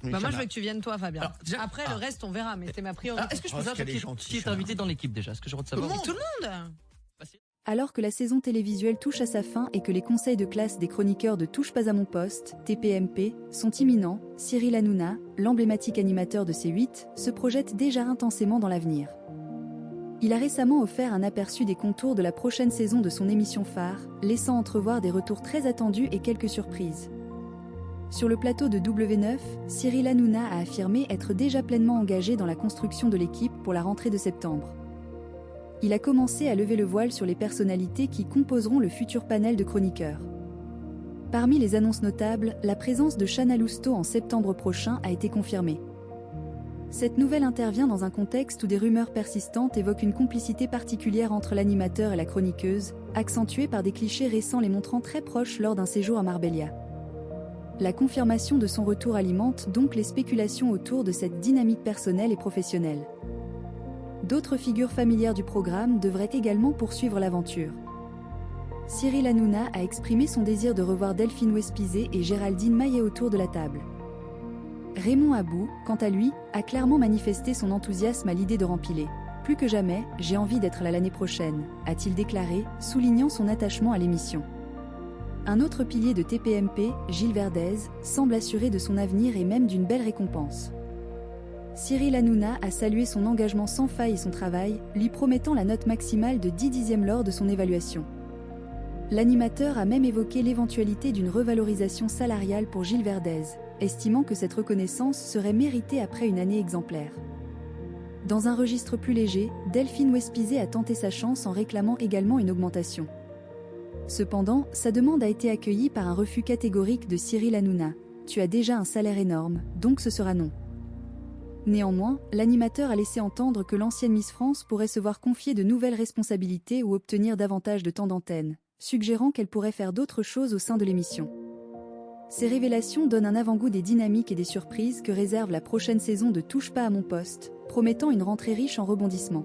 Oui, Moi, Chana. je veux que tu viennes toi, Fabien. Alors, déjà- Après, le reste, on verra, mais c'est ma priorité. Est-ce que je peux Oh, savoir qu'elle est qui gentille, est Chana. invité dans l'équipe déjà? Est-ce que je veux savoir? Tout le monde. Alors que la saison télévisuelle touche à sa fin et que les conseils de classe des chroniqueurs de Touche pas à mon poste, TPMP, sont imminents, Cyril Hanouna, l'emblématique animateur de C8, se projette déjà intensément dans l'avenir. Il a récemment offert un aperçu des contours de la prochaine saison de son émission phare, laissant entrevoir des retours très attendus et quelques surprises. Sur le plateau de W9, Cyril Hanouna a affirmé être déjà pleinement engagé dans la construction de l'équipe pour la rentrée de septembre. Il a commencé à lever le voile sur les personnalités qui composeront le futur panel de chroniqueurs. Parmi les annonces notables, la présence de Chana Lousteau en septembre prochain a été confirmée. Cette nouvelle intervient dans un contexte où des rumeurs persistantes évoquent une complicité particulière entre l'animateur et la chroniqueuse, accentuée par des clichés récents les montrant très proches lors d'un séjour à Marbella. La confirmation de son retour alimente donc les spéculations autour de cette dynamique personnelle et professionnelle. D'autres figures familières du programme devraient également poursuivre l'aventure. Cyril Hanouna a exprimé son désir de revoir Delphine Wespizet et Géraldine Maillet autour de la table. Raymond Abou, quant à lui, a clairement manifesté son enthousiasme à l'idée de rempiler. « Plus que jamais, j'ai envie d'être là l'année prochaine », a-t-il déclaré, soulignant son attachement à l'émission. Un autre pilier de TPMP, Gilles Verdez, semble assuré de son avenir et même d'une belle récompense. Cyril Hanouna a salué son engagement sans faille et son travail, lui promettant la note maximale de 10 dixièmes lors de son évaluation. L'animateur a même évoqué l'éventualité d'une revalorisation salariale pour Gilles Verdez, estimant que cette reconnaissance serait méritée après une année exemplaire. Dans un registre plus léger, Delphine Wespizet a tenté sa chance en réclamant également une augmentation. Cependant, sa demande a été accueillie par un refus catégorique de Cyril Hanouna. « Tu as déjà un salaire énorme, donc ce sera non ». Néanmoins, l'animateur a laissé entendre que l'ancienne Miss France pourrait se voir confier de nouvelles responsabilités ou obtenir davantage de temps d'antenne, suggérant qu'elle pourrait faire d'autres choses au sein de l'émission. Ces révélations donnent un avant-goût des dynamiques et des surprises que réserve la prochaine saison de Touche pas à mon poste, promettant une rentrée riche en rebondissements.